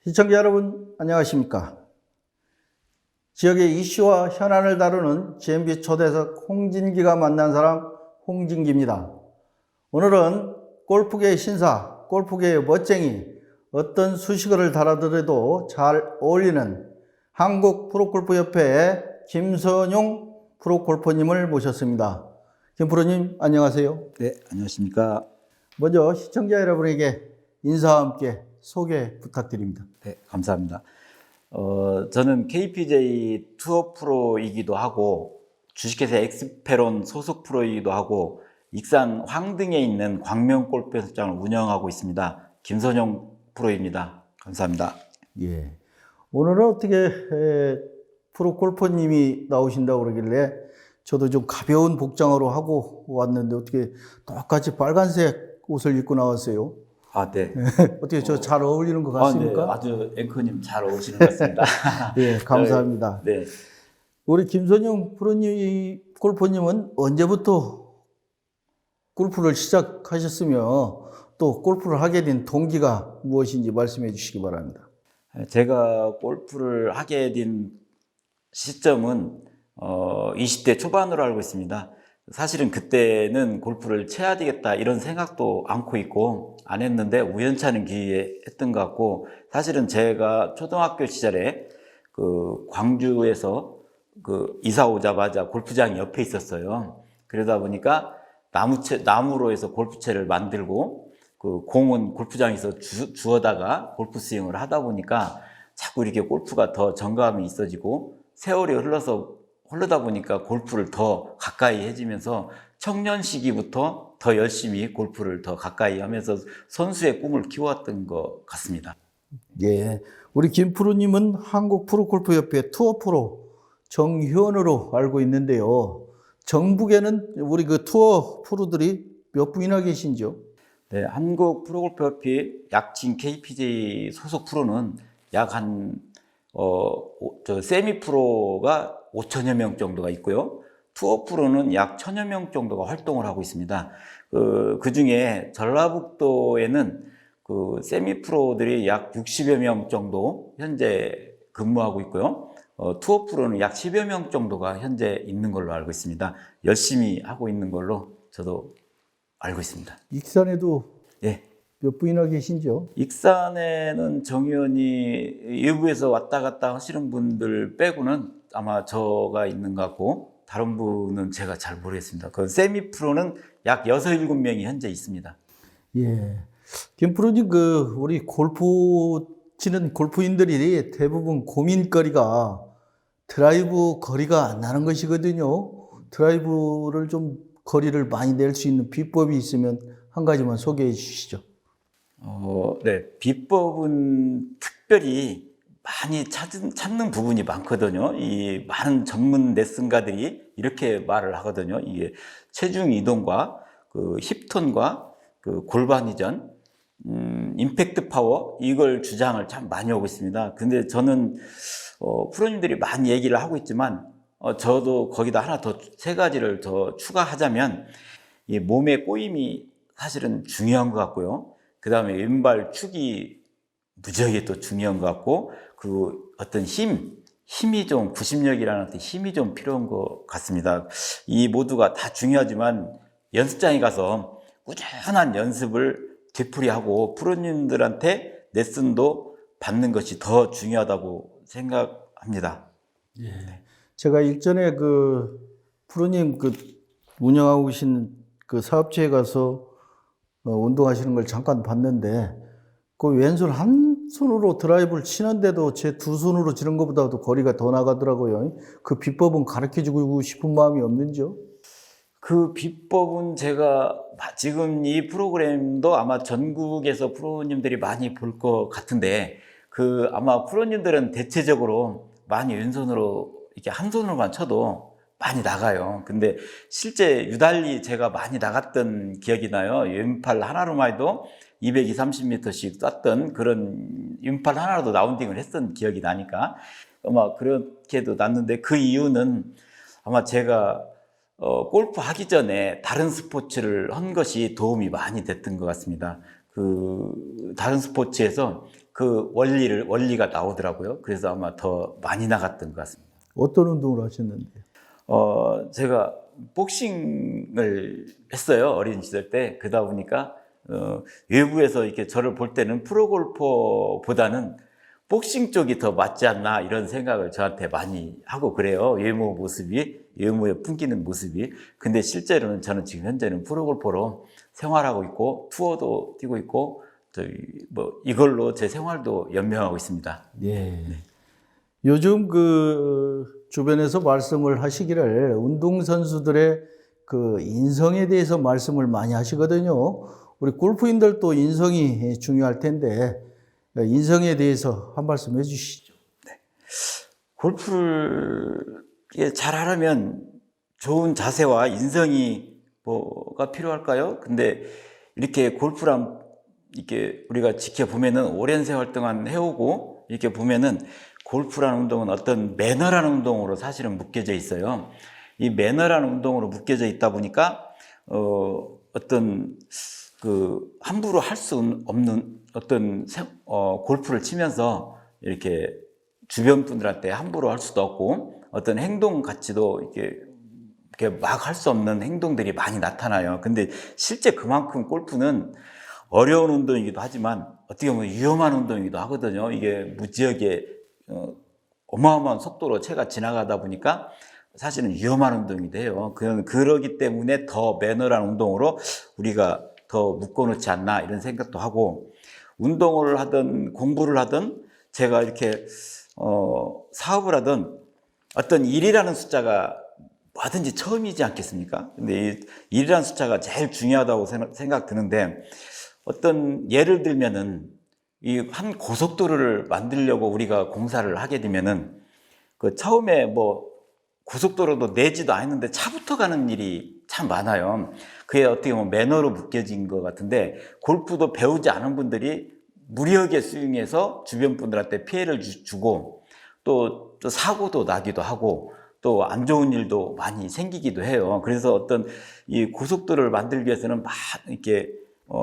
시청자 여러분 안녕하십니까. 지역의 이슈와 현안을 다루는 GMB 초대석 홍진기가 만난 사람 홍진기입니다. 오늘은 골프계의 신사, 골프계의 멋쟁이, 어떤 수식어를 달아들여도 잘 어울리는 한국프로골프협회의 김선용 프로골퍼님을 모셨습니다. 김 프로님 안녕하세요. 네, 안녕하십니까. 먼저 시청자 여러분에게 인사와 함께 소개 부탁드립니다. 네, 감사합니다. 저는 KPJ 투어 프로이기도 하고 주식회사 엑스페론 소속 프로이기도 하고 익산 황등에 있는 광명골프연습장을 운영하고 있습니다. 김선용 프로입니다. 감사합니다. 예. 오늘은 어떻게 프로골퍼님이 나오신다고 그러길래 저도 좀 가벼운 복장으로 하고 왔는데 어떻게 똑같이 빨간색 옷을 입고 나왔어요? 아, 네. 어떻게 저 잘 어울리는 것 같습니까? 네, 아주 앵커님 잘 어울리시는 것 같습니다. 예, 감사합니다. 네. 우리 김선용 프로님, 골퍼님은 언제부터 골프를 시작하셨으며 또 골프를 하게 된 동기가 무엇인지 말씀해 주시기 바랍니다. 제가 골프를 하게 된 시점은 20대 초반으로 알고 있습니다. 사실은 그때는 골프를 쳐야 되겠다 이런 생각도 않고 있고 안 했는데 우연찮은 기회에 했던 것 같고, 사실은 제가 초등학교 시절에 그 광주에서 그 이사 오자마자 골프장이 옆에 있었어요. 그러다 보니까 나무로 해서 골프채를 만들고 그 공은 골프장에서 주워다가 골프 스윙을 하다 보니까 자꾸 이렇게 골프가 더 정감이 있어지고 세월이 흐르다 보니까 골프를 더 가까이 해지면서 청년 시기부터 더 열심히 골프를 더 가까이 하면서 선수의 꿈을 키워왔던 것 같습니다. 예, 우리 김 프로님은 한국프로골프협회 투어 프로 정회원으로 알고 있는데요. 전국에는 우리 그 투어 프로들이 몇 분이나 계신지요? 네, 한국프로골프협회 약칭 KPJ 소속 프로는 약 세미 프로가 5천여 명 정도가 있고요. 투어 프로는 약 1,000여 명 정도가 활동을 하고 있습니다. 그 중에 전라북도에는 그 세미 프로들이 약 60여 명 정도 현재 근무하고 있고요. 투어 프로는 약 10여 명 정도가 현재 있는 걸로 알고 있습니다. 열심히 하고 있는 걸로 저도 알고 있습니다. 익산에도 예. 몇 분이나 계신지요? 익산에는 정의원이 일부에서 왔다 갔다 하시는 분들 빼고는 아마 저가 있는 것 같고, 다른 분은 제가 잘 모르겠습니다. 그 세미 프로는 약 6, 7명이 현재 있습니다. 예. 김 프로님, 우리 골프 치는 골프인들이 대부분 고민거리가 드라이브 거리가 안 나는 것이거든요. 드라이브를 좀 거리를 많이 낼 수 있는 비법이 있으면 한 가지만 소개해 주시죠. 네. 비법은 특별히 많이 찾는 부분이 많거든요. 이 많은 전문 레슨가들이 이렇게 말을 하거든요. 이게 체중 이동과 그 힙톤과 그 골반 이전, 임팩트 파워, 이걸 주장을 참 많이 하고 있습니다. 근데 저는 프로님들이 많이 얘기를 하고 있지만 저도 거기다 하나 더, 3가지를 더 추가하자면, 이 몸의 꼬임이 사실은 중요한 것 같고요. 그 다음에 왼발 축이 무지하게 또 중요한 것 같고, 그 어떤 힘이 좀, 구심력이라는 어떤 힘이 좀 필요한 것 같습니다. 이 모두가 다 중요하지만 연습장에 가서 꾸준한 연습을 되풀이하고 프로님들한테 레슨도 받는 것이 더 중요하다고 생각합니다. 예. 제가 일전에 프로님 운영하고 계신 그 사업체에 가서 운동하시는 걸 잠깐 봤는데, 그 왼손 한 손으로 드라이브를 치는데도 제 2손으로 치는 것보다도 거리가 더 나가더라고요. 그 비법은 가르쳐 주고 싶은 마음이 없는지요? 그 비법은 제가 지금 이 프로그램도 아마 전국에서 프로님들이 많이 볼 것 같은데, 아마 프로님들은 대체적으로 많이 왼손으로 이렇게 한 손으로만 쳐도 많이 나가요. 근데 실제 유달리 제가 많이 나갔던 기억이 나요. 왼팔 하나로만 해도 220, 30m씩 쐈던 그런 왼팔 하나로도 라운딩을 했던 기억이 나니까. 아마 그렇게도 났는데 그 이유는 아마 제가 골프 하기 전에 다른 스포츠를 한 것이 도움이 많이 됐던 것 같습니다. 그 다른 스포츠에서 그 원리가 나오더라고요. 그래서 아마 더 많이 나갔던 것 같습니다. 어떤 운동을 하셨는데요? 제가 복싱을 했어요. 어린 시절 때. 그러다 보니까 외부에서 이렇게 저를 볼 때는 프로골퍼보다는 복싱 쪽이 더 맞지 않나 이런 생각을 저한테 많이 하고 그래요. 외모에 풍기는 모습이. 근데 실제로는 저는 지금 현재는 프로골퍼로 생활하고 있고 투어도 뛰고 있고 이걸로 제 생활도 연명하고 있습니다. 예. 요즘 그 주변에서 말씀을 하시기를 운동선수들의 그 인성에 대해서 말씀을 많이 하시거든요. 우리 골프인들도 인성이 중요할 텐데 인성에 대해서 한 말씀 해주시죠. 골프를 잘하려면 좋은 자세와 인성이 뭐가 필요할까요? 근데 이렇게 골프랑 이렇게 우리가 지켜보면은 오랜 세월 동안 해오고 이렇게 보면은 골프라는 운동은 어떤 매너라는 운동으로 사실은 묶여져 있어요. 이 매너라는 운동으로 묶여져 있다 보니까 어떤 그 함부로 할 수 없는 어떤 골프를 치면서 이렇게 주변 분들한테 함부로 할 수도 없고 어떤 행동 가치도 이렇게 막 할 수 없는 행동들이 많이 나타나요. 근데 실제 그만큼 골프는 어려운 운동이기도 하지만 어떻게 보면 위험한 운동이기도 하거든요. 이게 무지하게 어마어마한 속도로 채가 지나가다 보니까 사실은 위험한 운동이기도 해요. 그러기 때문에 더 매너라는 운동으로 우리가 더 묶어놓지 않나 이런 생각도 하고 운동을 하든 공부를 하든 제가 이렇게 사업을 하든 어떤 일이라는 숫자가 뭐든지 처음이지 않겠습니까? 근데 이 일이라는 숫자가 제일 중요하다고 생각 드는데 어떤 예를 들면은 이 한 고속도로를 만들려고 우리가 공사를 하게 되면은 그 처음에 뭐 고속도로도 내지도 않았는데 차부터 가는 일이 참 많아요. 그게 어떻게 보면 매너로 묶여진 것 같은데 골프도 배우지 않은 분들이 무리하게 스윙해서 주변 분들한테 피해를 주고 또 사고도 나기도 하고 또 안 좋은 일도 많이 생기기도 해요. 그래서 어떤 이 고속도로를 만들기 위해서는 막 이렇게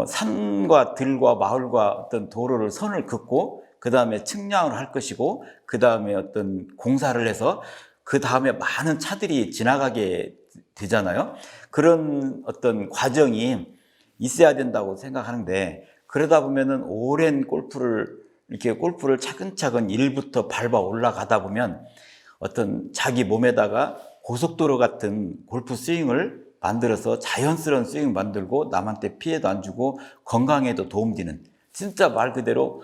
산과 들과 마을과 어떤 도로를 선을 긋고 그 다음에 측량을 할 것이고 그 다음에 어떤 공사를 해서 그 다음에 많은 차들이 지나가게 되잖아요. 그런 어떤 과정이 있어야 된다고 생각하는데 그러다 보면은 오랜 골프를 차근차근 1부터 밟아 올라가다 보면 어떤 자기 몸에다가 고속도로 같은 골프 스윙을 만들어서 자연스러운 스윙 만들고 남한테 피해도 안 주고 건강에도 도움되는 진짜 말 그대로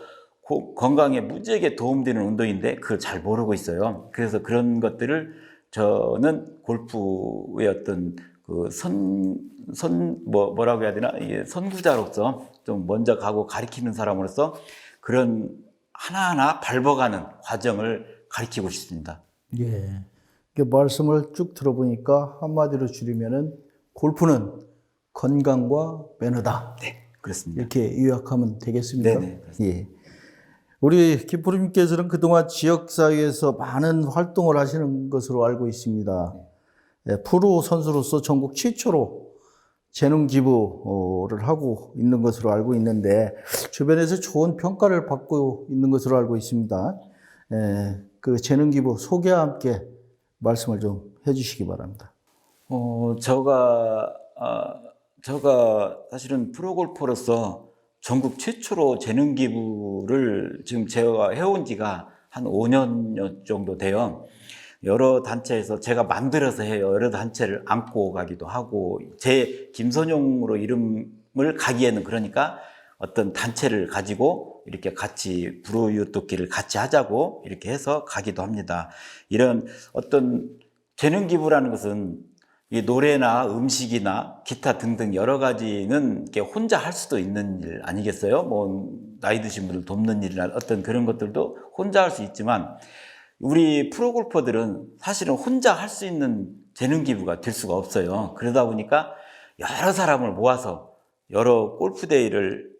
건강에 무지하게 도움되는 운동인데 그걸 잘 모르고 있어요. 그래서 그런 것들을 저는 골프의 어떤 그 뭐라고 해야 되나 이게 선구자로서 좀 먼저 가고 가리키는 사람으로서 그런 하나하나 밟아가는 과정을 가리키고 싶습니다. 예. 말씀을 쭉 들어보니까 한마디로 줄이면은 골프는 건강과 매너다. 네, 그렇습니다. 이렇게 요약하면 되겠습니까? 네네. 예. 우리 김프로님께서는 그동안 지역사회에서 많은 활동을 하시는 것으로 알고 있습니다. 예, 프로 선수로서 전국 최초로 재능 기부를 하고 있는 것으로 알고 있는데 주변에서 좋은 평가를 받고 있는 것으로 알고 있습니다. 예, 그 재능 기부 소개와 함께 말씀을 좀 해주시기 바랍니다. 제가 사실은 프로골퍼로서 전국 최초로 재능 기부를 지금 제가 해온 지가 한 5년 정도 돼요. 여러 단체에서 제가 만들어서 해요. 여러 단체를 안고 가기도 하고 제 김선용으로 이름을 가기에는 그러니까 어떤 단체를 가지고 이렇게 같이 불우이웃돕기를 같이 하자고 이렇게 해서 가기도 합니다. 이런 어떤 재능 기부라는 것은 이 노래나 음식이나 기타 등등 여러 가지는 이렇게 혼자 할 수도 있는 일 아니겠어요? 뭐 나이 드신 분들 돕는 일이나 어떤 그런 것들도 혼자 할 수 있지만 우리 프로골퍼들은 사실은 혼자 할 수 있는 재능 기부가 될 수가 없어요. 그러다 보니까 여러 사람을 모아서 여러 골프 대회를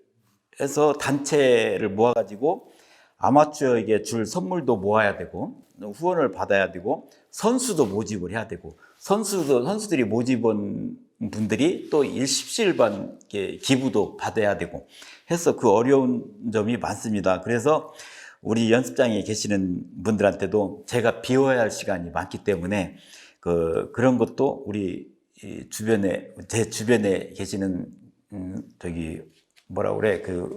해서 단체를 모아가지고 아마추어에게 줄 선물도 모아야 되고 후원을 받아야 되고 선수도 모집을 해야 되고 선수들이 모집한 분들이 또 일십시일반 기부도 받아야 되고 해서 그 어려운 점이 많습니다. 그래서 우리 연습장에 계시는 분들한테도 제가 비워야 할 시간이 많기 때문에 그런 것도 우리 제 주변에 계시는 그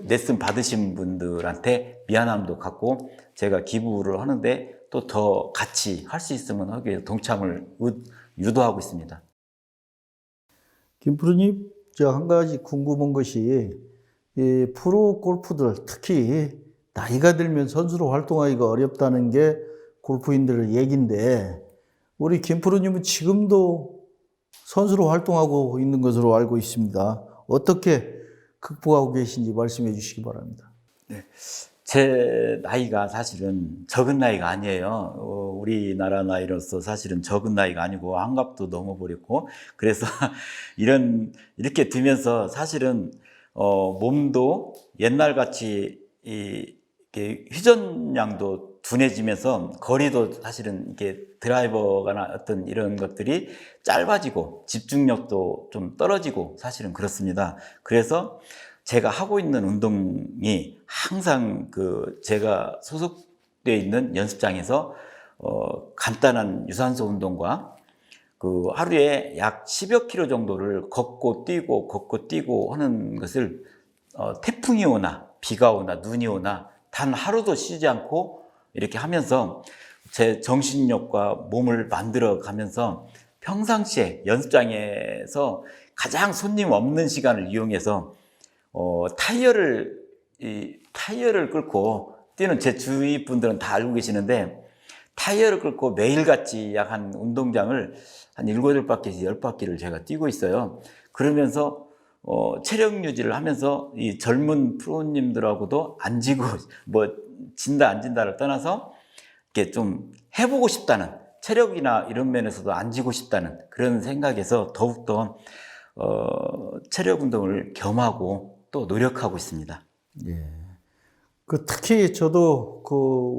레슨 받으신 분들한테 미안함도 갖고 제가 기부를 하는데 또 더 같이 할 수 있으면 하기 위해서 동참을 유도하고 있습니다. 김 프로님, 저 한 가지 궁금한 것이 이 프로 골프들 특히 나이가 들면 선수로 활동하기가 어렵다는 게 골프인들의 얘기인데 우리 김 프로님은 지금도 선수로 활동하고 있는 것으로 알고 있습니다. 어떻게 극복하고 계신지 말씀해 주시기 바랍니다. 네. 제 나이가 사실은 적은 나이가 아니에요. 우리나라 나이로서 사실은 적은 나이가 아니고 한갑도 넘어버렸고 그래서 이렇게 되면서 사실은 몸도 옛날같이 이렇게 회전량도 둔해지면서 거리도 사실은 이렇게 드라이버나 어떤 이런 것들이 짧아지고 집중력도 좀 떨어지고 사실은 그렇습니다. 그래서 제가 하고 있는 운동이 항상 제가 소속되어 있는 연습장에서 간단한 유산소 운동과 하루에 약 10여 킬로 정도를 걷고 뛰고 하는 것을 태풍이 오나 비가 오나 눈이 오나 단 하루도 쉬지 않고 이렇게 하면서 제 정신력과 몸을 만들어 가면서 평상시에 연습장에서 가장 손님 없는 시간을 이용해서 타이어를 끌고 뛰는 제 주위 분들은 다 알고 계시는데 타이어를 끌고 매일같이 약 한 운동장을 한 7바퀴에서 10바퀴를 제가 뛰고 있어요. 그러면서 체력 유지를 하면서 이 젊은 프로님들하고도 안 지고 진다 안 진다를 떠나서 이렇게 좀 해보고 싶다는 체력이나 이런 면에서도 안 지고 싶다는 그런 생각에서 더욱더 체력 운동을 겸하고 또 노력하고 있습니다. 예. 특히 저도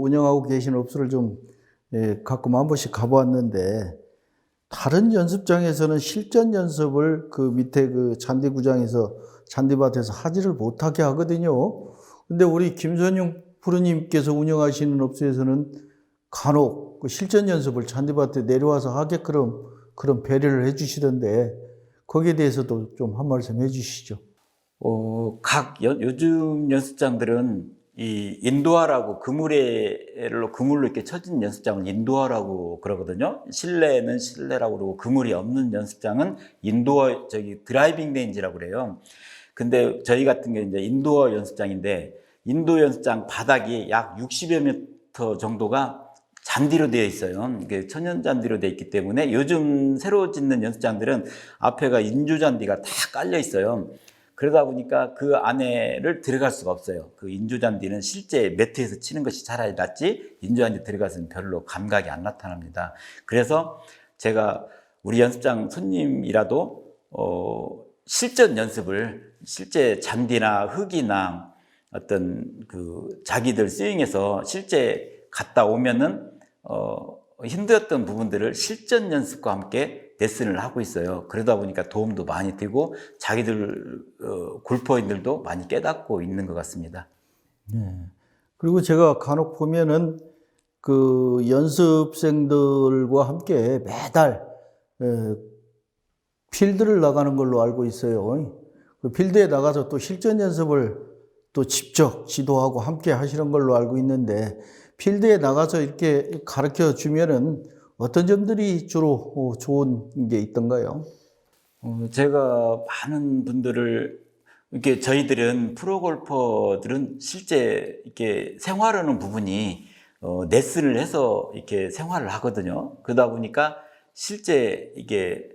운영하고 계신 업소를 좀 가끔 한 번씩 가보았는데 다른 연습장에서는 실전 연습을 밑에 잔디구장에서 잔디밭에서 하지를 못하게 하거든요. 근데 우리 김선용 프로님께서 운영하시는 업소에서는 간혹 실전 연습을 잔디밭에 내려와서 하게끔 그런 배려를 해주시던데 거기에 대해서도 좀 한 말씀 해주시죠. 요즘 연습장들은 이 인도어라고 그물로 이렇게 쳐진 연습장을 인도어라고 그러거든요. 실내는 실내라고 그러고 그물이 없는 연습장은 드라이빙 레인지라고 그래요. 근데 저희 같은 경우는 이제 인도어 연습장인데 인도 연습장 바닥이 약 60여 미터 정도가 잔디로 되어 있어요. 천연 잔디로 되어 있기 때문에 요즘 새로 짓는 연습장들은 앞에가 인조 잔디가 다 깔려 있어요. 그러다 보니까 그 안에를 들어갈 수가 없어요. 그 인조잔디는 실제 매트에서 치는 것이 차라리 낫지 인조잔디 들어가서는 별로 감각이 안 나타납니다. 그래서 제가 우리 연습장 손님이라도 실전 연습을 실제 잔디나 흙이나 어떤 자기들 스윙에서 실제 갔다 오면은 힘들었던 부분들을 실전 연습과 함께 레슨을 하고 있어요. 그러다 보니까 도움도 많이 되고 자기들 골퍼인들도 많이 깨닫고 있는 것 같습니다. 네. 그리고 제가 간혹 보면은 연습생들과 함께 매달 필드를 나가는 걸로 알고 있어요. 필드에 나가서 또 실전 연습을 또 직접 지도하고 함께 하시는 걸로 알고 있는데 필드에 나가서 이렇게 가르쳐 주면은 어떤 점들이 주로 좋은 게 있던가요? 제가 많은 분들을 저희들은 프로골퍼들은 실제 이렇게 생활하는 부분이 레슨을 해서 이렇게 생활을 하거든요. 그러다 보니까 실제 이게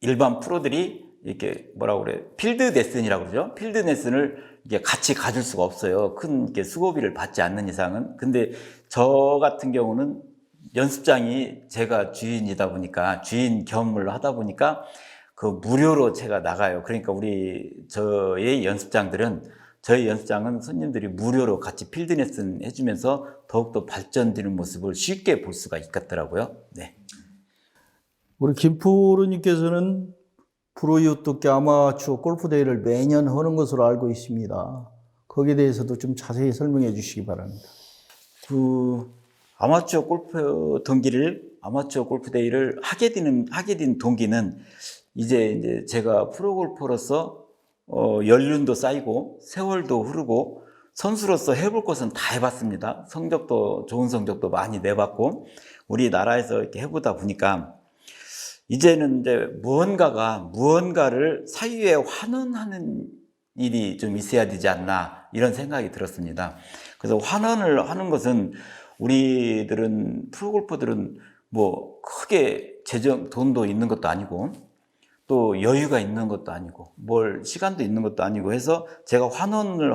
일반 프로들이 이렇게 필드 레슨이라고 그러죠. 필드 레슨을 이게 같이 가줄 수가 없어요. 큰 수고비를 받지 않는 이상은. 근데 저 같은 경우는 연습장이 제가 주인이다 보니까 주인 겸을 하다 보니까 무료로 제가 나가요. 그러니까 저의 연습장들은 저희 연습장은 손님들이 무료로 같이 필드 레슨 해주면서 더욱더 발전되는 모습을 쉽게 볼 수가 있겠더라고요. 네. 우리 김프로님께서는 프로유토끼 아마추어 골프 대회를 매년 하는 것으로 알고 있습니다. 거기에 대해서도 좀 자세히 설명해 주시기 바랍니다. 아마추어 골프 대회를 하게 된 동기는 이제 제가 프로골퍼로서 연륜도 쌓이고 세월도 흐르고 선수로서 해볼 것은 다 해봤습니다. 좋은 성적도 많이 내봤고 우리나라에서 이렇게 해보다 보니까 이제는 이제 무언가를 사유에 환원하는 일이 좀 있어야 되지 않나 이런 생각이 들었습니다. 그래서 환원을 하는 것은 우리들은 프로골퍼들은 뭐 크게 돈도 있는 것도 아니고 또 여유가 있는 것도 아니고 시간도 있는 것도 아니고 해서 제가 환원을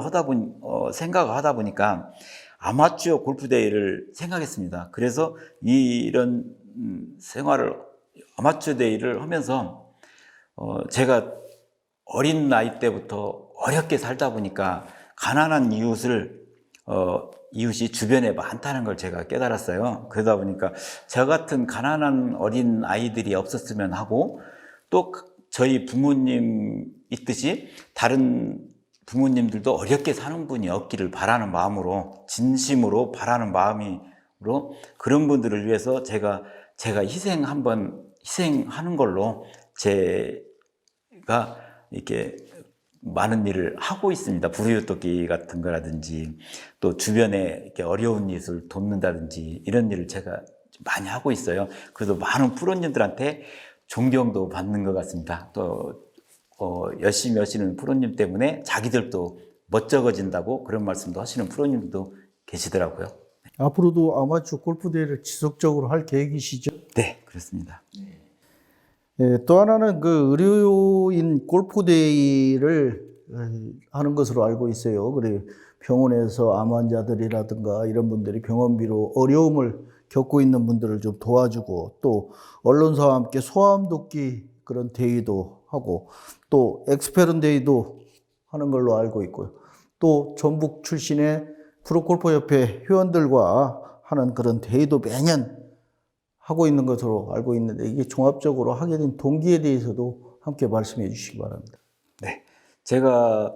생각을 하다 보니까 아마추어 골프 대회를 생각했습니다. 그래서 이런 아마추어 대회를 하면서 제가 어린 나이 때부터 어렵게 살다 보니까 가난한 이웃이 주변에 많다는 걸 제가 깨달았어요. 그러다 보니까 저 같은 가난한 어린 아이들이 없었으면 하고 또 저희 부모님 있듯이 다른 부모님들도 어렵게 사는 분이 없기를 바라는 마음으로 진심으로 바라는 마음으로 그런 분들을 위해서 제가 희생하는 걸로 제가 이렇게 많은 일을 하고 있습니다. 불우유토끼 같은 거라든지 또 주변에 이렇게 어려운 이웃을 돕는다든지 이런 일을 제가 많이 하고 있어요. 그래서 많은 프로님들한테 존경도 받는 것 같습니다. 또 열심히 하시는 프로님 때문에 자기들도 멋쩍어진다고 그런 말씀도 하시는 프로님들도 계시더라고요. 앞으로도 아마추어 골프 대회를 지속적으로 할 계획이시죠? 네, 그렇습니다. 예, 또 하나는 그 의료인 골프 대회를 하는 것으로 알고 있어요. 그래 병원에서 암 환자들이라든가 이런 분들이 병원비로 어려움을 겪고 있는 분들을 좀 도와주고 또 언론사와 함께 소아암 돕기 그런 대회도 하고 또 엑스페른 대회도 하는 걸로 알고 있고요. 또 전북 출신의 프로골퍼협회 회원들과 하는 그런 대회도 매년 하고 있는 것으로 알고 있는데 이게 종합적으로 하게 된 동기에 대해서도 함께 말씀해 주시기 바랍니다. 네. 제가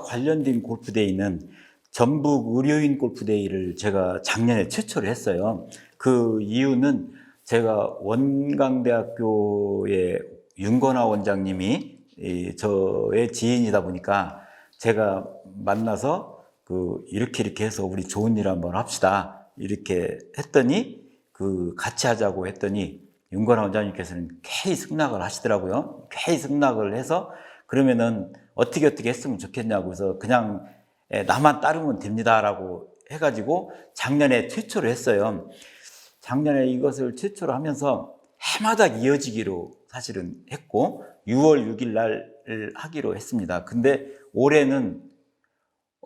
관련된 골프대회는 전북 의료인 골프대회를 제가 작년에 최초로 했어요. 그 이유는 제가 원광대학교의 윤건아 원장님이 저의 지인이다 보니까 제가 만나서 이렇게 해서 우리 좋은 일 한번 합시다. 이렇게 했더니 같이 하자고 했더니 윤건아 원장님께서는 K 승낙을 하시더라고요. K 승낙을 해서 그러면은 어떻게 했으면 좋겠냐고 해서 그냥 나만 따르면 됩니다라고 해가지고 작년에 최초로 했어요. 작년에 이것을 최초로 하면서 해마다 이어지기로 사실은 했고 6월 6일 날 하기로 했습니다. 근데 올해는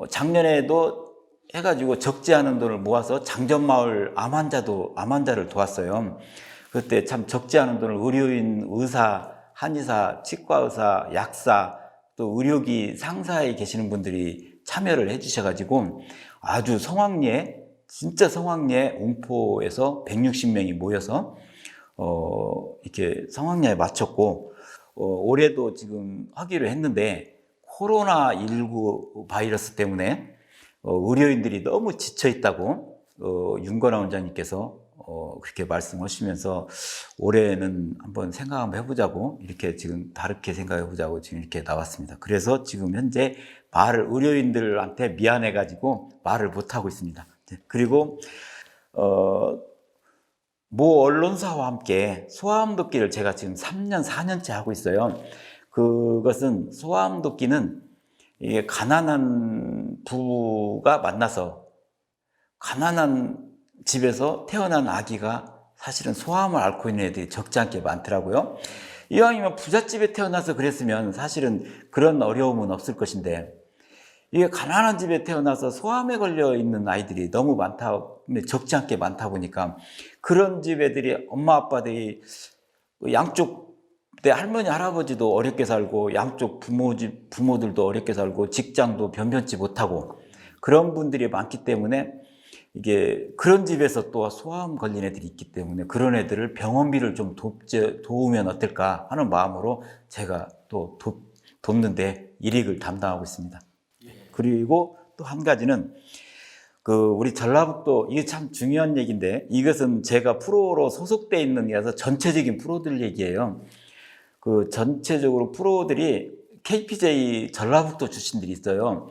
작년에도 해가지고 적지 않은 돈을 모아서 장전마을 암 환자를 도왔어요. 그때 참 적지 않은 돈을 의료인, 의사, 한의사, 치과의사, 약사, 또 의료기 상사에 계시는 분들이 참여를 해주셔가지고 아주 진짜 성황리에 웅포에서 160명이 모여서 이렇게 성황리에 마쳤고 올해도 지금 하기로 했는데 코로나19 바이러스 때문에 의료인들이 너무 지쳐 있다고 윤건아 원장님께서 그렇게 말씀하시면서 올해는 한번 생각 한번 해보자고 이렇게 지금 다르게 생각해보자고 지금 이렇게 나왔습니다. 그래서 지금 현재 의료인들한테 미안해가지고 말을 못하고 있습니다. 그리고 모 언론사와 함께 소아암 돕기를 제가 지금 3년, 4년째 하고 있어요. 그것은 소아암 돕기는 이게 가난한 부부가 만나서 가난한 집에서 태어난 아기가 사실은 소아암을 앓고 있는 애들이 적지 않게 많더라고요. 이왕이면 부잣집에 태어나서 그랬으면 사실은 그런 어려움은 없을 것인데 이게 가난한 집에 태어나서 소아암에 걸려 있는 아이들이 너무 적지 않게 많다 보니까 그런 집 애들이 엄마 아빠들이 양쪽 내 할머니 할아버지도 어렵게 살고 양쪽 부모들도 어렵게 살고 직장도 변변치 못하고 그런 분들이 많기 때문에 이게 그런 집에서 또 소아암 걸린 애들이 있기 때문에 그런 애들을 병원비를 좀 도우면 어떨까 하는 마음으로 제가 또 돕는데 일익을 담당하고 있습니다. 그리고 또 한 가지는 우리 전라북도, 이게 참 중요한 얘기인데, 이것은 제가 프로로 소속돼 있는 게라서 전체적인 프로들 얘기예요. 전체적으로 프로들이 KPJ 전라북도 출신들이 있어요.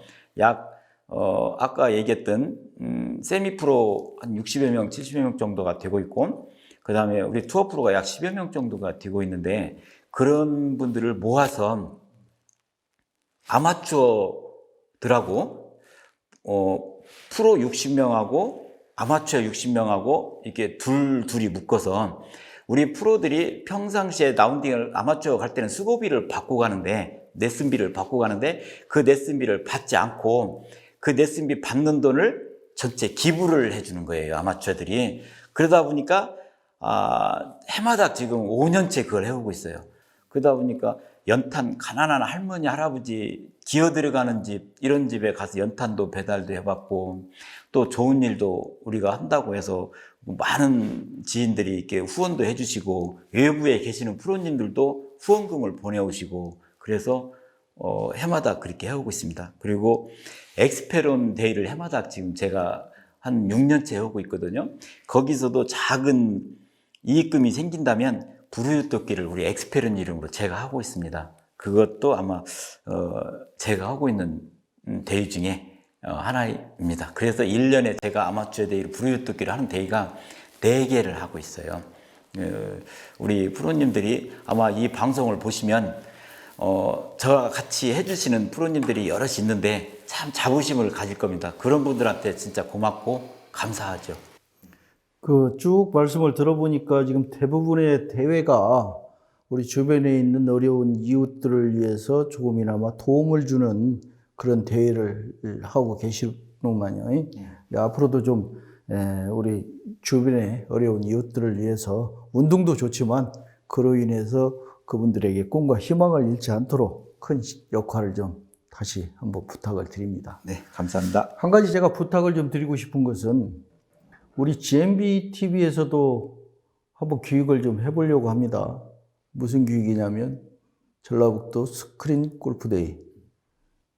아까 얘기했던, 세미 프로 한 60여 명, 70여 명 정도가 되고 있고, 그 다음에 우리 투어 프로가 약 10여 명 정도가 되고 있는데, 그런 분들을 모아서 아마추어들하고, 프로 60명하고 아마추어 60명하고 이렇게 둘이 묶어서 우리 프로들이 평상시에 라운딩을 아마추어 갈 때는 수고비를 받고 가는데 레슨비를 받고 가는데 그 레슨비를 받지 않고 그 레슨비 받는 돈을 전체 기부를 해주는 거예요, 아마추어들이. 그러다 보니까 해마다 지금 5년째 그걸 해오고 있어요. 그러다 보니까 연탄, 가난한 할머니, 할아버지 기어 들어가는 집, 이런 집에 가서 연탄도 배달도 해봤고, 또 좋은 일도 우리가 한다고 해서 많은 지인들이 이렇게 후원도 해주시고, 외부에 계시는 프로님들도 후원금을 보내오시고, 그래서 해마다 그렇게 해오고 있습니다. 그리고 엑스페론 데이를 해마다 지금 제가 한 6년째 해오고 있거든요. 거기서도 작은 이익금이 생긴다면 부르유토끼를 우리 엑스페론 이름으로 제가 하고 있습니다. 그것도 아마 제가 하고 있는 대회 중에 하나입니다. 그래서 1년에 제가 아마추어 데이로 부르유토끼를 하는 대회가 4개를 하고 있어요. 우리 프로님들이 아마 이 방송을 보시면 저와 같이 해주시는 프로님들이 여럿이 있는데 참 자부심을 가질 겁니다. 그런 분들한테 진짜 고맙고 감사하죠. 쭉 말씀을 들어보니까 지금 대부분의 대회가 우리 주변에 있는 어려운 이웃들을 위해서 조금이나마 도움을 주는 그런 대회를 하고 계시는군요. 앞으로도 좀 우리 주변의 어려운 이웃들을 위해서 운동도 좋지만 그로 인해서 그분들에게 꿈과 희망을 잃지 않도록 큰 역할을 좀 다시 한번 부탁을 드립니다. 네, 감사합니다. 한 가지 제가 부탁을 좀 드리고 싶은 것은 우리 GMB TV에서도 한번 기획을 좀 해보려고 합니다. 무슨 기획이냐면 전라북도 스크린 골프데이,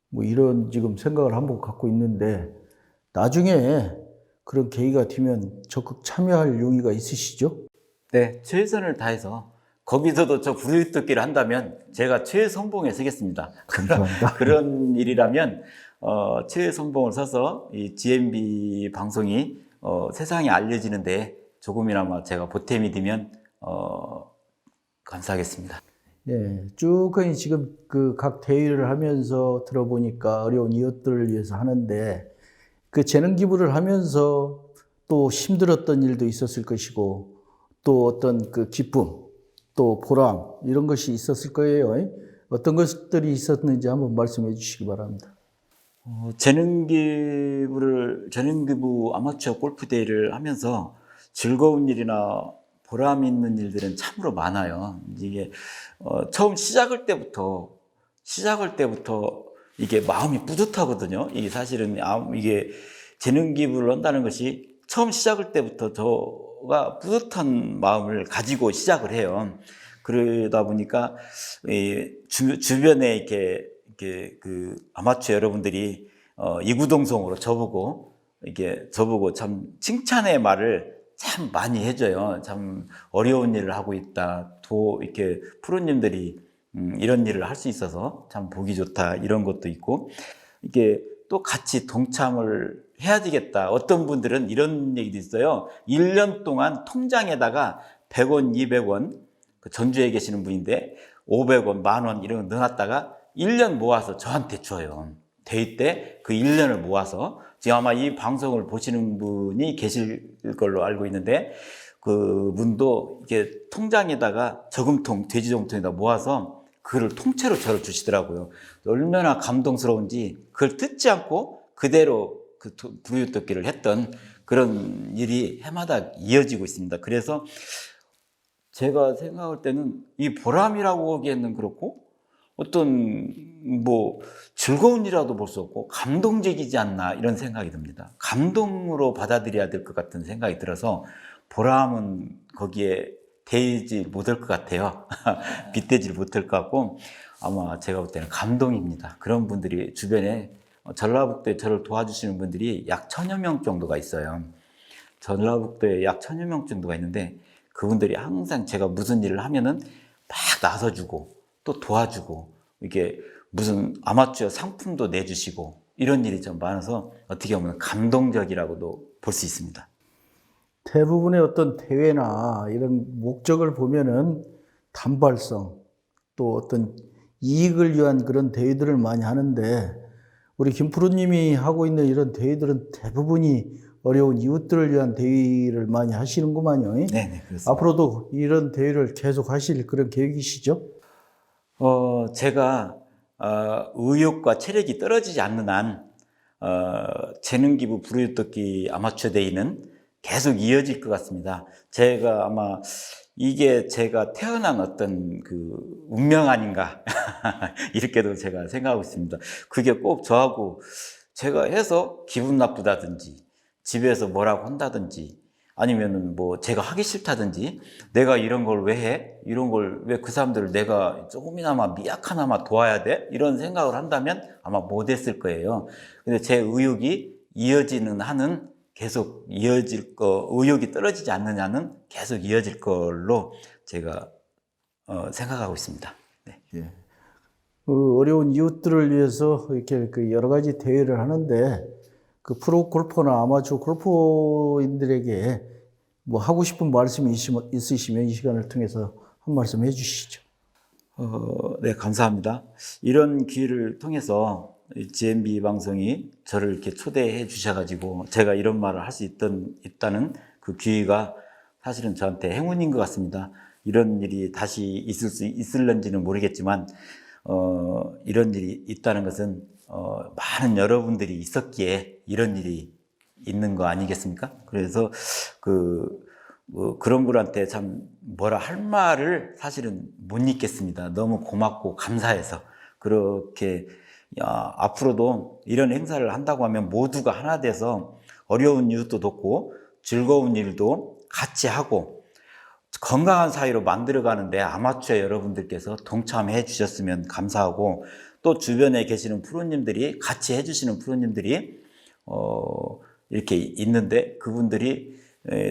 뭐 이런 지금 생각을 한번 갖고 있는데 나중에 그런 계기가 되면 적극 참여할 용의가 있으시죠? 네, 최선을 다해서 거기서도 저 부르유토끼를 한다면 제가 최선봉에 서겠습니다. 감사합니다. 그런 일이라면 최선봉을 서서 이 GMB 방송이 세상에 알려지는데 조금이나마 제가 보탬이 되면 감사하겠습니다. 예, 쭉 지금 각 대회를 하면서 들어보니까 어려운 이웃들을 위해서 하는데 그 재능 기부를 하면서 또 힘들었던 일도 있었을 것이고 또 어떤 그 기쁨 또 보람 이런 것이 있었을 거예요. 어떤 것들이 있었는지 한번 말씀해 주시기 바랍니다. 재능기부 아마추어 골프 대회를 하면서 즐거운 일이나 보람 있는 일들은 참으로 많아요. 이게 처음 시작할 때부터 이게 마음이 뿌듯하거든요. 이게 사실은 이게 재능기부를 한다는 것이 처음 시작할 때부터 저가 뿌듯한 마음을 가지고 시작을 해요. 그러다 보니까 주변에 이렇게 그 아마추어 여러분들이 이구동성으로 저보고 참 칭찬의 말을 참 많이 해줘요. 참 어려운 일을 하고 있다. 이렇게 프로님들이 이런 일을 할 수 있어서 참 보기 좋다. 이런 것도 있고 이게 또 같이 동참을 해야 되겠다. 어떤 분들은 이런 얘기도 있어요. 1년 동안 통장에다가 100원, 200원 전주에 계시는 분인데 500원, 10,000원 이런 거 넣어놨다가 1년 모아서 저한테 줘요. 대회 때 그 1년을 모아서 지금 아마 이 방송을 보시는 분이 계실 걸로 알고 있는데 그 분도 이게 통장에다가 저금통, 돼지저금통에다 모아서 그걸 통째로 저를 주시더라고요. 얼마나 감동스러운지 그걸 뜯지 않고 그대로 그 부르유토끼를 했던 그런 일이 해마다 이어지고 있습니다. 그래서 제가 생각할 때는 이 보람이라고 하기에는 그렇고 어떤 뭐 즐거운 일이라도 볼 수 없고 감동적이지 않나 이런 생각이 듭니다. 감동으로 받아들여야 될 것 같은 생각이 들어서 보람은 거기에 대지 못할 것 같아요. 빗대지 못할 것 같고 아마 제가 볼 때는 감동입니다. 그런 분들이 주변에 전라북도에 저를 도와주시는 분들이 약 1000여 명 정도가 있어요. 전라북도에 약 1000여 명 정도가 있는데 그분들이 항상 제가 무슨 일을 하면은 막 나서주고 또 도와주고 이게 무슨 아마추어 상품도 내주시고 이런 일이 좀 많아서 어떻게 보면 감동적이라고도 볼 수 있습니다. 대부분의 어떤 대회나 이런 목적을 보면은 단발성 또 어떤 이익을 위한 그런 대회들을 많이 하는데 우리 김프로님이 하고 있는 이런 대회들은 대부분이 어려운 이웃들을 위한 대회를 많이 하시는구만요. 네네, 그렇습니다. 앞으로도 이런 대회를 계속 하실 그런 계획이시죠? 제가 의욕과 체력이 떨어지지 않는 한 재능기부 부르짖기 아마추어 대회는 계속 이어질 것 같습니다. 제가 아마 이게 제가 태어난 어떤 그 운명 아닌가 이렇게도 제가 생각하고 있습니다. 그게 꼭 저하고 제가 해서 기분 나쁘다든지 집에서 뭐라고 한다든지 아니면은 뭐 제가 하기 싫다든지 내가 이런 걸 왜 해? 이런 걸 왜 그 사람들을 내가 조금이나마 미약하나마 도와야 돼? 이런 생각을 한다면 아마 못했을 거예요. 근데 제 의욕이 이어지는 한은 계속 이어질 의욕이 떨어지지 않느냐는 계속 이어질 걸로 제가 생각하고 있습니다. 네. 예. 그 어려운 이웃들을 위해서 이렇게 그 여러 가지 대회를 하는데 그 프로 골퍼나 아마추어 골퍼인들에게 뭐 하고 싶은 말씀이 있으시면 이 시간을 통해서 한 말씀 해주시죠. 네, 감사합니다. 이런 기회를 통해서 GMB 방송이 저를 이렇게 초대해 주셔가지고 제가 이런 말을 할 수 있다는 그 기회가 사실은 저한테 행운인 것 같습니다. 이런 일이 다시 있을런지는 모르겠지만, 이런 일이 있다는 것은, 많은 여러분들이 있었기에 이런 일이 있는 거 아니겠습니까? 그래서 그런 분한테 참 뭐라 할 말을 사실은 못 잊겠습니다. 너무 고맙고 감사해서. 그렇게 앞으로도 이런 행사를 한다고 하면 모두가 하나 돼서 어려운 이웃도 돕고 즐거운 일도 같이 하고 건강한 사회로 만들어가는데 아마추어 여러분들께서 동참해 주셨으면 감사하고 또 주변에 계시는 프로님들이 같이 해주시는 프로님들이 이렇게 있는데 그분들이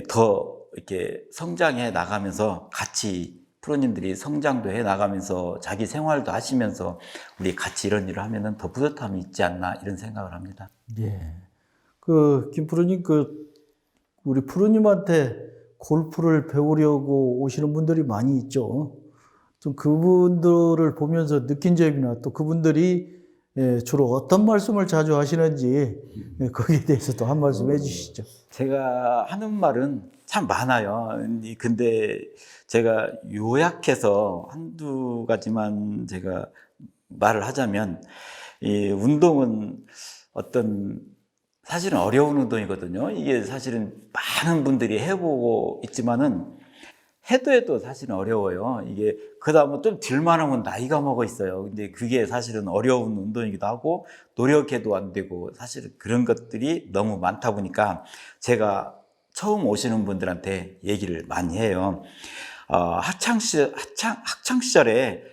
더 이렇게 성장해 나가면서 같이 프로님들이 성장도 해 나가면서 자기 생활도 하시면서 우리 같이 이런 일을 하면은 더 뿌듯함이 있지 않나 이런 생각을 합니다. 예. 김 프로님, 우리 프로님한테 골프를 배우려고 오시는 분들이 많이 있죠. 좀 그분들을 보면서 느낀 점이나 또 그분들이 주로 어떤 말씀을 자주 하시는지 거기에 대해서도 한 말씀 해주시죠. 제가 하는 말은 참 많아요. 근데 제가 요약해서 한두 가지만 제가 말을 하자면, 이 운동은 사실은 어려운 운동이거든요. 이게 사실은 많은 분들이 해보고 있지만은 해도 사실은 어려워요. 이게 그다음에 좀 딜만하면 나이가 먹어 있어요. 근데 그게 사실은 어려운 운동이기도 하고 노력해도 안 되고 사실 그런 것들이 너무 많다 보니까 제가 처음 오시는 분들한테 얘기를 많이 해요. 학창 시절에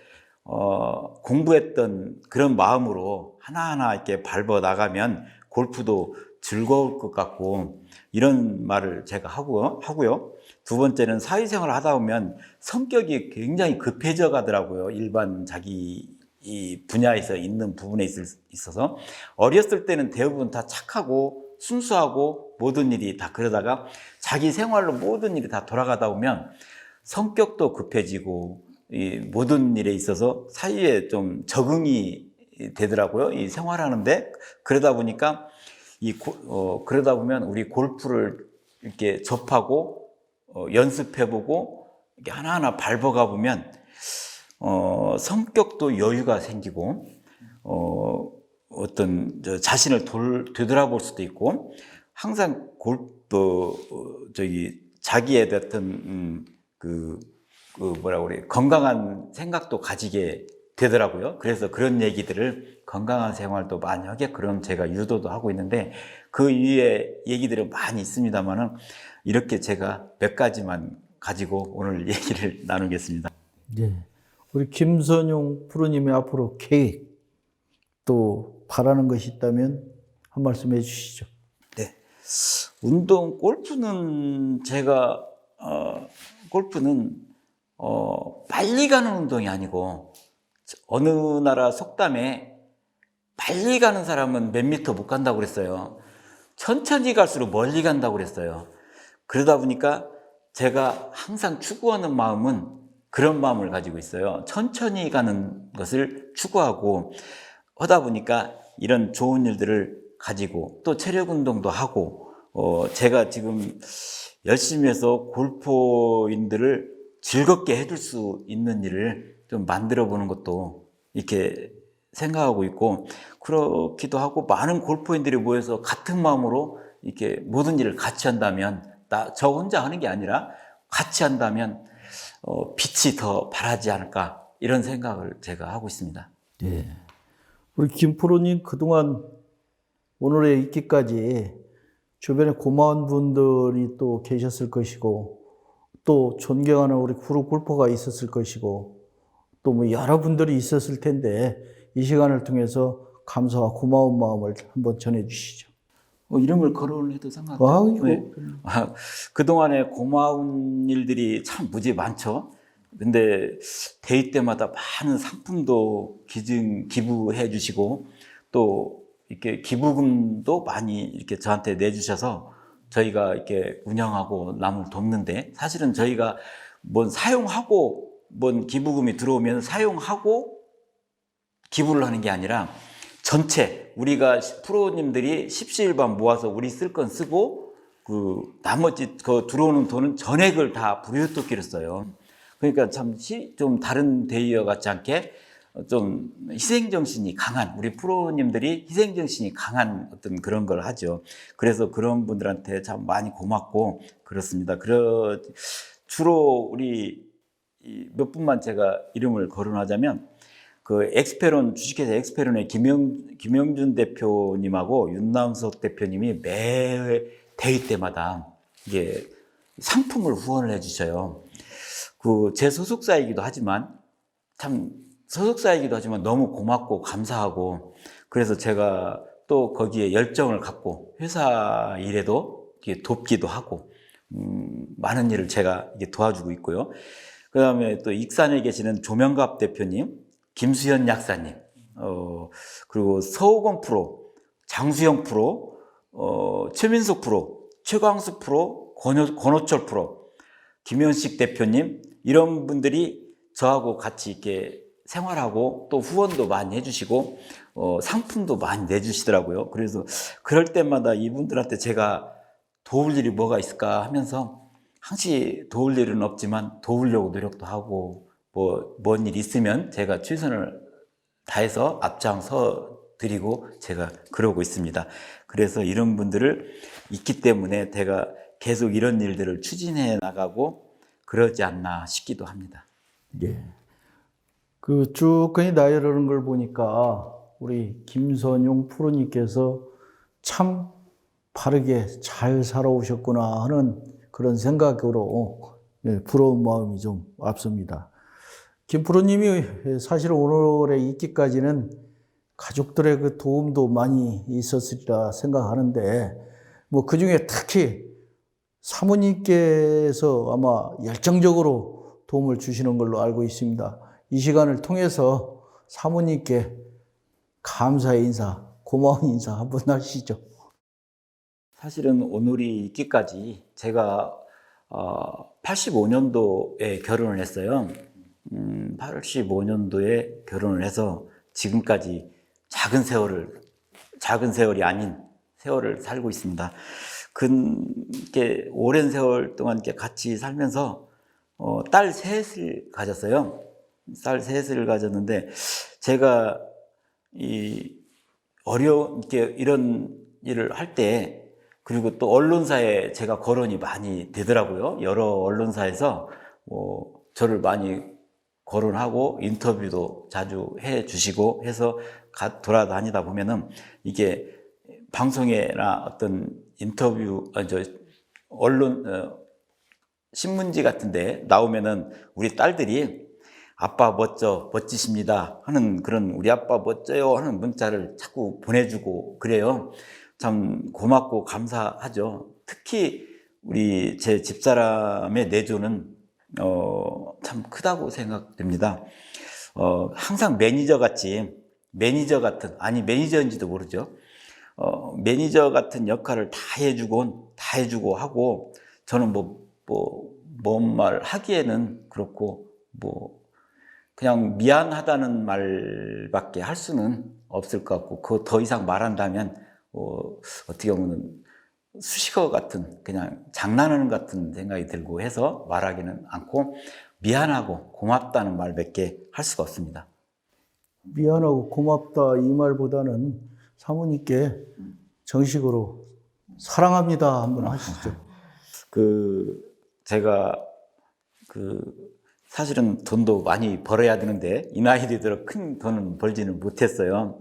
공부했던 그런 마음으로 하나하나 이렇게 밟아 나가면 골프도 즐거울 것 같고 이런 말을 제가 하고요. 두 번째는 사회생활을 하다 보면 성격이 굉장히 급해져 가더라고요. 일반 자기 이 분야에서 있는 부분에 있어서 어렸을 때는 대부분 다 착하고 순수하고 모든 일이 다 그러다가 자기 생활로 모든 일이 다 돌아가다 보면 성격도 급해지고 이 모든 일에 있어서 사회에 좀 적응이 되더라고요. 이 생활하는데 그러다 보니까 그러다 보면 우리 골프를 이렇게 접하고 연습해보고 이렇게 하나하나 밟아가 보면 성격도 여유가 생기고 어떤 자신을 되돌아볼 수도 있고 항상 자기의 어떤 뭐라 그래, 건강한 생각도 가지게 되더라고요. 그래서 그런 얘기들을 건강한 생활도 많이 하게끔 제가 유도도 하고 있는데 그 위에 얘기들은 많이 있습니다만은 이렇게 제가 몇 가지만 가지고 오늘 얘기를 나누겠습니다. 예. 우리 김선용 프로님의 앞으로 계획 또 바라는 것이 있다면 한 말씀 해주시죠. 네. 운동, 골프는 제가, 골프는, 빨리 가는 운동이 아니고, 어느 나라 속담에 빨리 가는 사람은 몇 미터 못 간다고 그랬어요. 천천히 갈수록 멀리 간다고 그랬어요. 그러다 보니까 제가 항상 추구하는 마음은 그런 마음을 가지고 있어요. 천천히 가는 것을 추구하고 하다 보니까 이런 좋은 일들을 가지고 또 체력 운동도 하고, 제가 지금 열심히 해서 골퍼인들을 즐겁게 해줄 수 있는 일을 좀 만들어 보는 것도 이렇게 생각하고 있고, 그렇기도 하고 많은 골퍼인들이 모여서 같은 마음으로 이렇게 모든 일을 같이 한다면, 저 혼자 하는 게 아니라 같이 한다면 빛이 더 바라지 않을까, 이런 생각을 제가 하고 있습니다. 예. 우리 김 프로님 그동안 오늘에 있기까지 주변에 고마운 분들이 또 계셨을 것이고 또 존경하는 우리 프로 골퍼가 있었을 것이고 또 뭐 여러분들이 있었을 텐데 이 시간을 통해서 감사와 고마운 마음을 한번 전해 주시죠. 이름을 거론을 해도 상관없어요. 네. 그동안에 고마운 일들이 참 무지 많죠. 근데 대회 때마다 많은 상품도 기부해 주시고 또 이렇게 기부금도 많이 이렇게 저한테 내주셔서 저희가 이렇게 운영하고 남을 돕는데, 사실은 저희가 뭔 사용하고 뭔 기부금이 들어오면 사용하고 기부를 하는 게 아니라 전체 우리가 프로님들이 십시일반 모아서 우리 쓸 건 쓰고 그 나머지 그 들어오는 돈은 전액을 다 불효토끼로 써요. 그러니까 참 좀 다른 대회와 같지 않게 좀 희생정신이 강한, 우리 프로님들이 희생정신이 강한 어떤 그런 걸 하죠. 그래서 그런 분들한테 참 많이 고맙고 그렇습니다. 주로 우리 몇 분만 제가 이름을 거론하자면 그 엑스페론, 주식회사 엑스페론의 김영준 대표님하고 윤남석 대표님이 매 대회 때마다 이게 상품을 후원을 해주셔요. 제 소속사이기도 하지만 너무 고맙고 감사하고, 그래서 제가 또 거기에 열정을 갖고 회사 일에도 돕기도 하고, 많은 일을 제가 도와주고 있고요. 그 다음에 또 익산에 계시는 조명갑 대표님, 김수현 약사님, 그리고 서우건 프로, 장수영 프로, 최민석 프로, 최광수 프로, 권호철 프로, 김현식 대표님, 이런 분들이 저하고 같이 이렇게 생활하고 또 후원도 많이 해주시고 상품도 많이 내주시더라고요. 그래서 그럴 때마다 이분들한테 제가 도울 일이 뭐가 있을까 하면서 항시 도울 일은 없지만 도우려고 노력도 하고 뭔 일 있으면 제가 최선을 다해서 앞장서 드리고 제가 그러고 있습니다. 그래서 이런 분들을 있기 때문에 제가 계속 이런 일들을 추진해 나가고 그러지 않나 싶기도 합니다. 예. 그 쭉 나열하는 걸 보니까 우리 김선용 프로님께서 참 바르게 잘 살아오셨구나 하는 그런 생각으로 부러운 마음이 좀 앞섭니다. 김 프로님이 사실 오늘에 있기까지는 가족들의 그 도움도 많이 있었으리라 생각하는데 뭐 그중에 특히 사모님께서 아마 열정적으로 도움을 주시는 걸로 알고 있습니다. 이 시간을 통해서 사모님께 감사의 인사, 고마운 인사 한번 하시죠. 사실은 오늘이 있기까지 제가 85년도에 결혼을 했어요. 85년도에 결혼을 해서 지금까지 작은 세월이 아닌 세월을 살고 있습니다. 이렇게 오랜 세월 동안 이렇게 같이 살면서 딸 셋을 가졌어요. 딸 셋을 가졌는데 제가 이렇게 이런 일을 할 때, 그리고 또 언론사에 제가 거론이 많이 되더라고요. 여러 언론사에서 저를 많이 거론하고 인터뷰도 자주 해 주시고 해서 돌아다니다 보면은 이게 방송이나 어떤 인터뷰, 언론, 신문지 같은데 나오면은 우리 딸들이 아빠 멋지십니다 하는 그런 우리 아빠 멋져요 하는 문자를 자꾸 보내주고 그래요. 참 고맙고 감사하죠. 특히 우리 제 집사람의 내조는 참 크다고 생각됩니다. 항상 매니저 같은, 아니 매니저인지도 모르죠. 매니저 같은 역할을 다 해주고 하고, 저는 뭔 말 하기에는 그렇고, 그냥 미안하다는 말밖에 할 수는 없을 것 같고, 그 더 이상 말한다면, 어떻게 보면 수식어 같은, 그냥 장난하는 같은 생각이 들고 해서 말하기는 않고, 미안하고 고맙다는 말밖에 할 수가 없습니다. 미안하고 고맙다 이 말보다는 사모님께 정식으로 사랑합니다 한번 하시죠. 제가 사실은 돈도 많이 벌어야 되는데 이 나이에 들어 큰 돈은 벌지는 못했어요.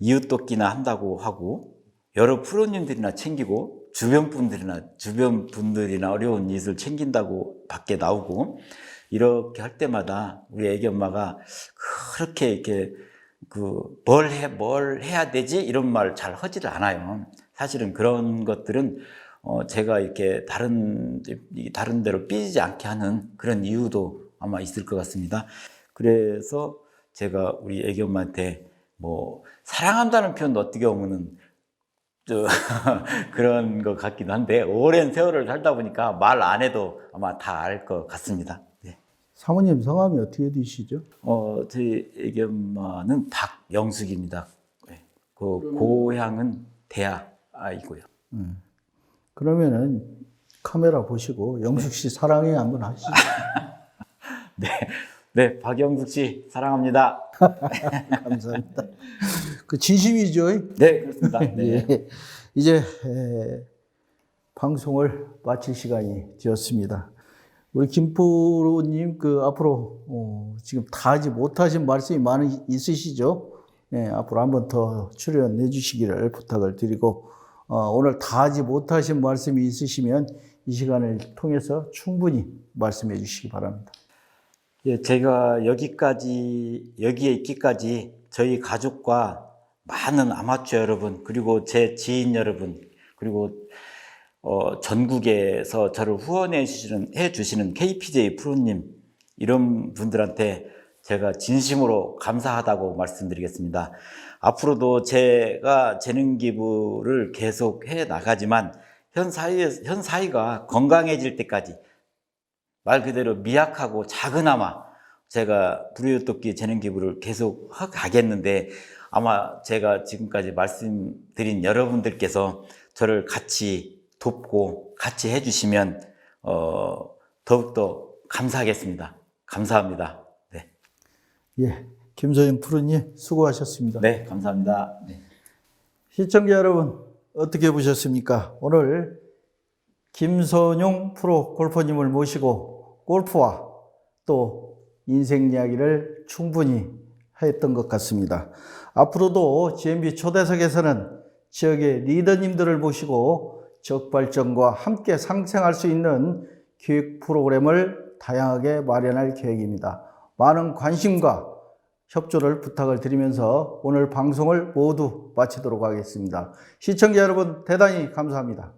이웃 돕기나 한다고 하고 여러 프로님들이나 챙기고 주변 분들이나 어려운 이웃을 챙긴다고 밖에 나오고 이렇게 할 때마다 우리 애기 엄마가 그렇게 이렇게 뭘 해야 되지 이런 말 잘 하지를 않아요. 사실은 그런 것들은 제가 이렇게 다른 데로 삐지지 않게 하는 그런 이유도 아마 있을 것 같습니다. 그래서 제가 우리 애기 엄마한테 사랑한다는 표현도 어떻게 보면은 그런 것 같기도 한데 오랜 세월을 살다 보니까 말 안 해도 아마 다 알 것 같습니다. 네. 사모님 성함이 어떻게 되시죠? 저희 애기 엄마는 박영숙입니다. 네. 고향은 대하이고요. 그러면은 카메라 보시고 영숙 씨 사랑해 한번 하시죠. 네, 박영숙 씨 사랑합니다. 감사합니다. 그 진심이죠? 네, 그렇습니다. 네. 예. 이제 방송을 마칠 시간이 되었습니다. 우리 김프로님 앞으로 지금 다 하지 못하신 말씀이 많이 있으시죠? 네, 앞으로 한 번 더 출연해 주시기를 부탁을 드리고 오늘 다 하지 못하신 말씀이 있으시면 이 시간을 통해서 충분히 말씀해 주시기 바랍니다. 예, 제가 여기에 있기까지 저희 가족과 많은 아마추어 여러분, 그리고 제 지인 여러분, 그리고 전국에서 저를 후원해 주시는 KPJ 프로님, 이런 분들한테 제가 진심으로 감사하다고 말씀드리겠습니다. 앞으로도 제가 재능 기부를 계속 해 나가지만 현 사이가 건강해질 때까지 말 그대로 미약하고 작은아마 제가 불우이웃 돕기 재능 기부를 계속 가겠는데 아마 제가 지금까지 말씀드린 여러분들께서 저를 같이 돕고 같이 해주시면 더욱더 감사하겠습니다. 감사합니다. 네. 예, 김소영 프로님 수고하셨습니다. 네, 감사합니다. 네. 시청자 여러분 어떻게 보셨습니까? 오늘 김선용 프로 골퍼님을 모시고 골프와 또 인생 이야기를 충분히 했던 것 같습니다. 앞으로도 GMB 초대석에서는 지역의 리더님들을 모시고 지역 발전과 함께 상생할 수 있는 교육 프로그램을 다양하게 마련할 계획입니다. 많은 관심과 협조를 부탁을 드리면서 오늘 방송을 모두 마치도록 하겠습니다. 시청자 여러분 대단히 감사합니다.